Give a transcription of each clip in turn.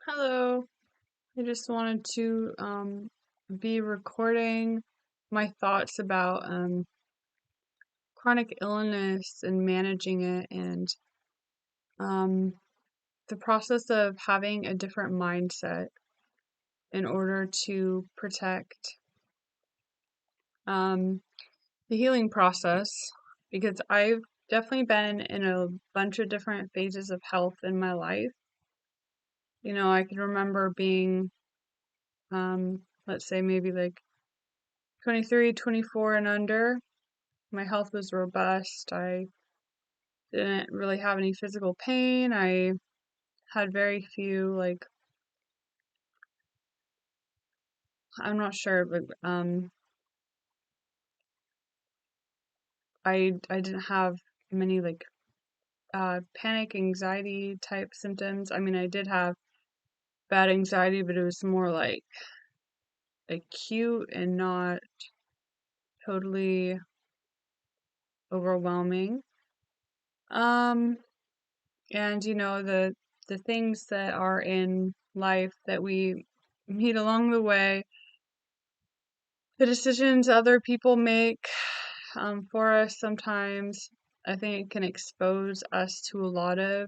Hello. I just wanted to be recording my thoughts about chronic illness and managing it and um, the process of having a different mindset in order to protect um, the healing process because I've definitely been in a bunch of different phases of health in my life. I can remember being, let's say maybe like 23, 24 and under. My health was robust. I didn't really have any physical pain. I had very few, like, I'm not sure, but I didn't have many like panic anxiety type symptoms. I mean, I did have bad anxiety, but it was more like acute and not totally overwhelming. Um, and the things that are in life that we meet along the way, the decisions other people make for us sometimes, I think it can expose us to a lot of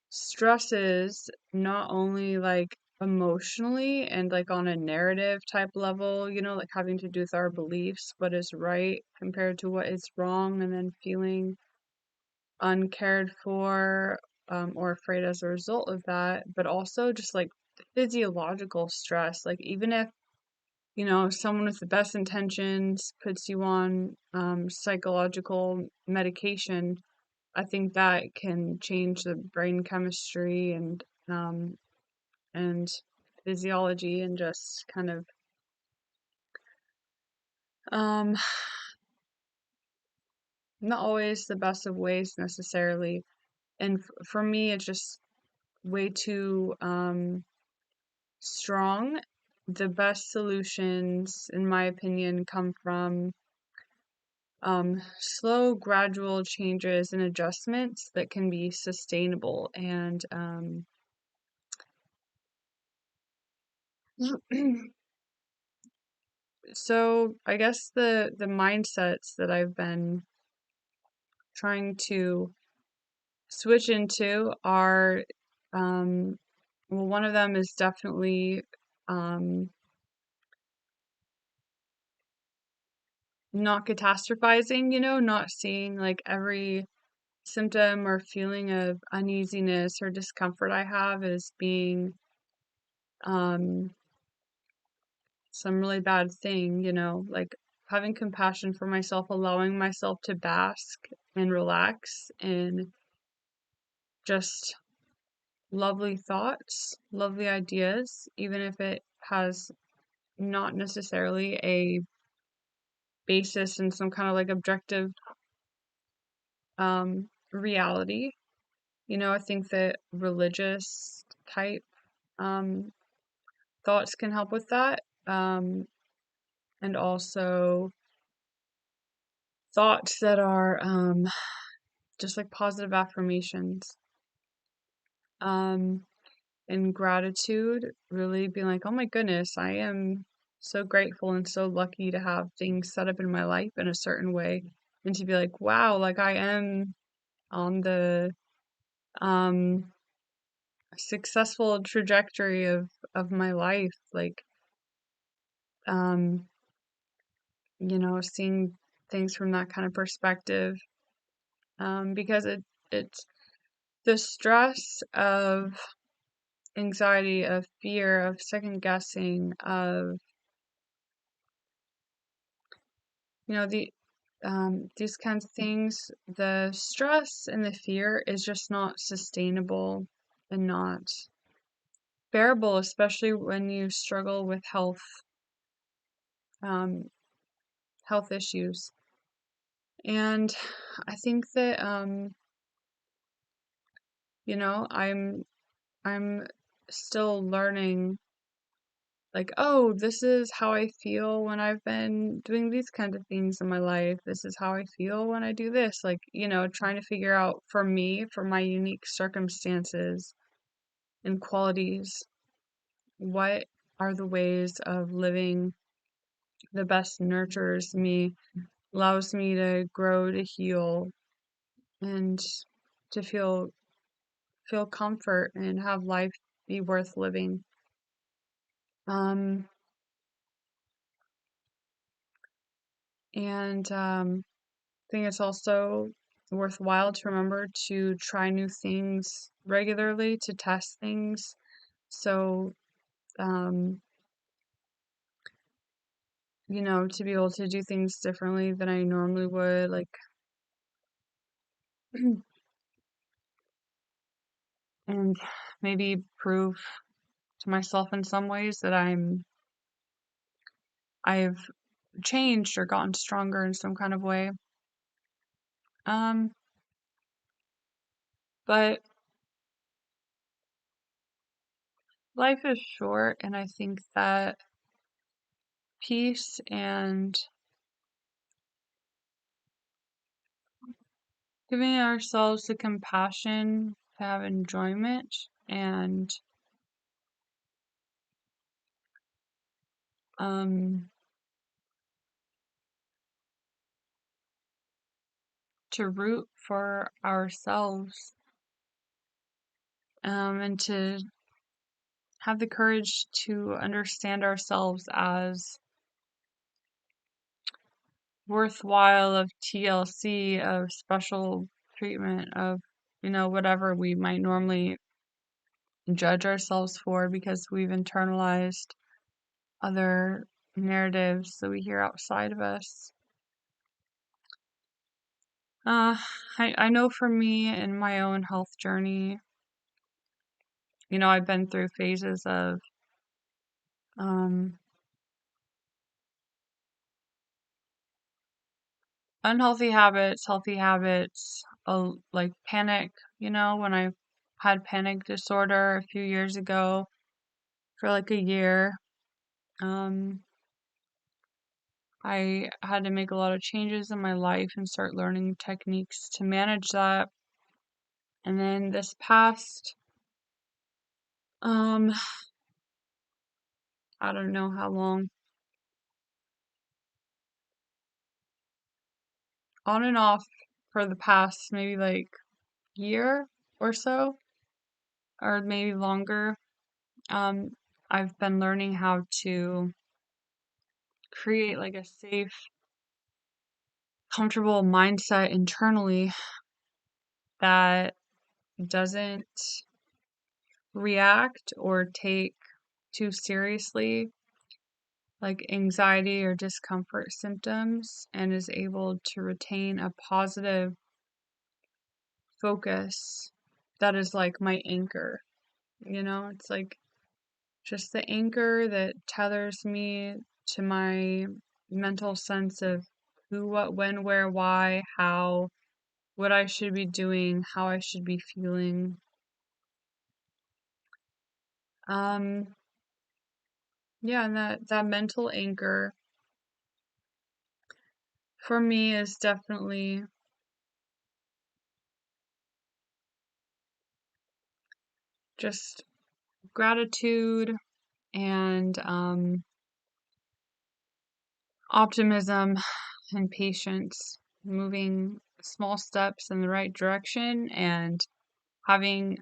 stresses, not only like emotionally and like on a narrative type level, like having to do with our beliefs, what is right compared to what is wrong, and then feeling uncared for or afraid as a result of that, but also just like physiological stress. Like, even if someone with the best intentions puts you on psychological medication, I think that can change the brain chemistry and physiology and just kind of um, not always the best of ways necessarily. And for me, it's just way too strong. The best solutions, in my opinion, come from slow, gradual changes and adjustments that can be sustainable. And so I guess the mindsets that I've been trying to switch into are, well, one of them is definitely um, not catastrophizing, not seeing like every symptom or feeling of uneasiness or discomfort I have as being um, some really bad thing, like having compassion for myself, allowing myself to bask and relax in just lovely thoughts, lovely ideas, even if it has not necessarily a basis in some kind of like objective reality. I think that religious type um, thoughts can help with that. And also thoughts that are just like positive affirmations. Um, and gratitude, really being like, oh my goodness, I am so grateful and so lucky to have things set up in my life in a certain way. And to be like, wow, like I am on the um successful trajectory of my life. Like, um, seeing things from that kind of perspective. Because it's the stress of anxiety, of fear, of second guessing, of the these kinds of things, the stress and the fear is just not sustainable and not bearable, especially when you struggle with um, health issues. And I think that I'm still learning, like, oh, this is how I feel when I've been doing these kinds of things in my life. This is how I feel when I do this. Like, trying to figure out for me, for my unique circumstances, and qualities. What are the ways of living that best nurtures me, allows me to grow, to heal, and to feel comfort and have life be worth living. Um, and I think it's also worthwhile to remember to try new things regularly, to test things. So, um, to be able to do things differently than I normally would, like, and maybe prove to myself in some ways that I've changed or gotten stronger in some kind of way. Um, but life is short, and I think that peace and giving ourselves the compassion to have enjoyment and um, to root for ourselves, and to have the courage to understand ourselves as worthwhile, of TLC, of special treatment, of whatever we might normally judge ourselves for because we've internalized other narratives that we hear outside of us. Uh, I know for me in my own health journey, I've been through phases of um, unhealthy habits, healthy habits, like panic, when I had panic disorder a few years ago for like a year. Um, I had to make a lot of changes in my life and start learning techniques to manage that. And then this past, um, I don't know how long, on and off for the past maybe like year or so, or maybe longer, um, I've been learning how to create like a safe, comfortable mindset internally that doesn't react or take too seriously like anxiety or discomfort symptoms, and is able to retain a positive focus that is like my anchor. It's like just the anchor that tethers me to my mental sense of who, what, when, where, why, how, what I should be doing, how I should be feeling. Um, yeah, and that mental anchor for me is definitely just gratitude and optimism and patience, moving small steps in the right direction, and having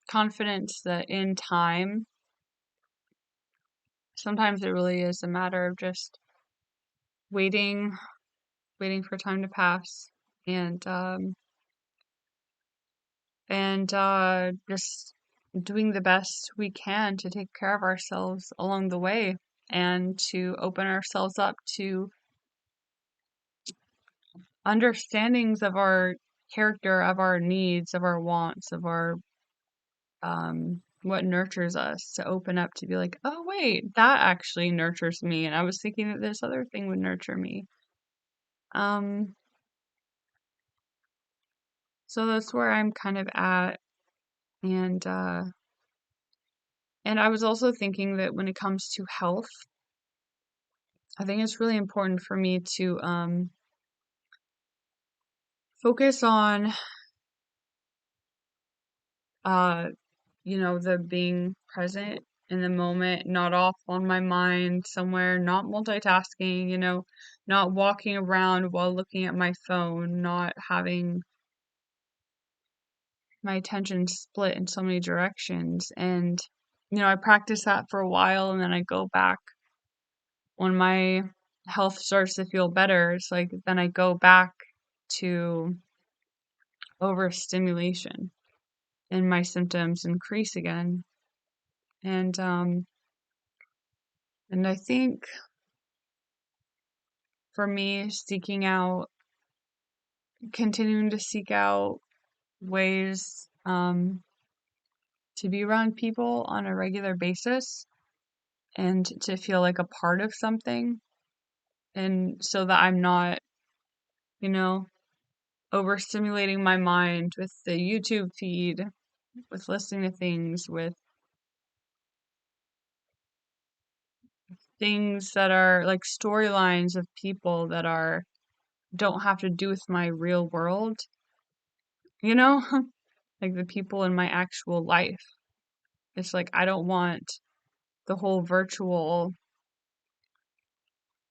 confidence that in time, sometimes it really is a matter of just waiting, waiting for time to pass, and just doing the best we can to take care of ourselves along the way, and to open ourselves up to understandings of our character, of our needs, of our wants, of our what nurtures us, to open up to be like, oh wait, that actually nurtures me, and I was thinking that this other thing would nurture me. Um, so that's where I'm kind of at, and I was also thinking that when it comes to health, I think it's really important for me to focus on uh the being present in the moment, not off on my mind somewhere, not multitasking, not walking around while looking at my phone, not having my attention split in so many directions. And, I practice that for a while and then I go back when my health starts to feel better. It's like then I go back to overstimulation and my symptoms increase again. And and I think for me, continuing to seek out ways to be around people on a regular basis and to feel like a part of something, and so that I'm not, you know, overstimulating my mind with the YouTube feed, with listening to things, with things that are like storylines of people that are don't have to do with my real world, you know? Like the people in my actual life. It's like I don't want the whole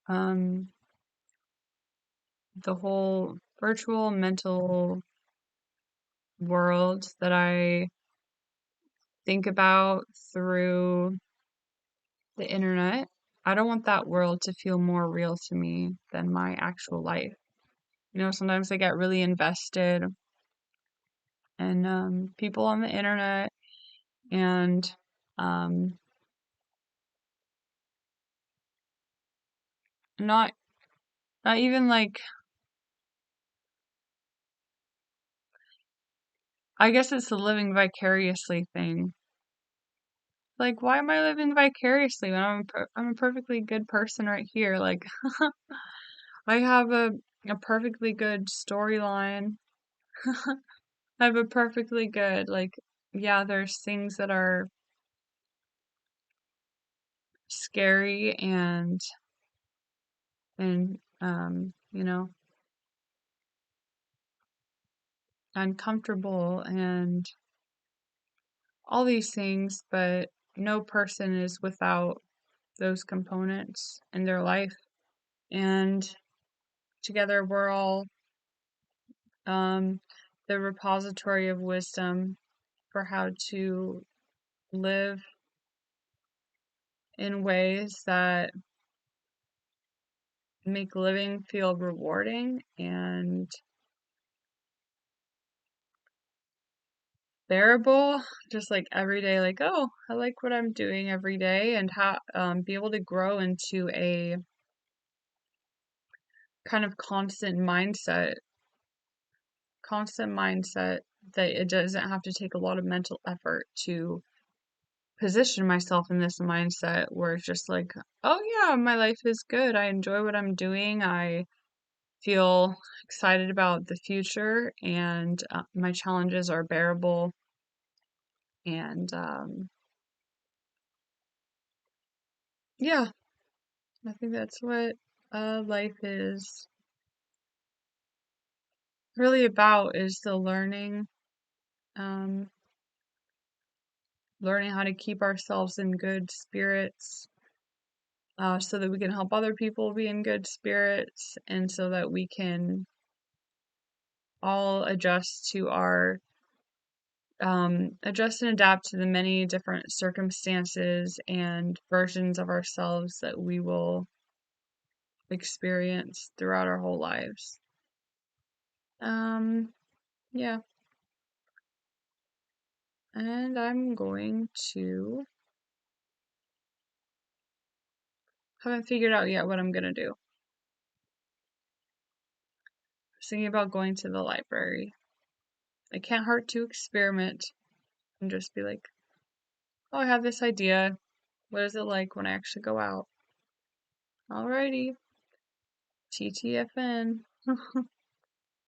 um virtual mental world that I think about through the internet. I don't want that world to feel more real to me than my actual life. Sometimes I get really invested in people on the internet and um, not not even like, I guess it's the living vicariously thing. Like, why am I living vicariously when I'm a perfectly good person right here? Like, I have a perfectly good storyline. I have a perfectly good, like, yeah, there's things that are scary and uncomfortable and all these things, but no person is without those components in their life. And together we're all um, the repository of wisdom for how to live in ways that make living feel rewarding and bearable, just like every day, like, oh, I like what I'm doing every day, and be able to grow into a kind of constant mindset that it doesn't have to take a lot of mental effort to position myself in this mindset where it's just like, oh yeah, my life is good. I enjoy what I'm doing. I feel excited about the future, and my challenges are bearable. And yeah, I think that's what life is really about, is the um, learning how to keep ourselves in good spirits, so that we can help other people be in good spirits, and so that we can all adjust and adapt to the many different circumstances and versions of ourselves that we will experience throughout our whole lives. Um, yeah, and I'm going to haven't figured out yet what I'm gonna do. I was thinking about going to the library. It can't hurt to experiment and just be like, oh, I have this idea. What is it like when I actually go out? Alrighty, TTFN.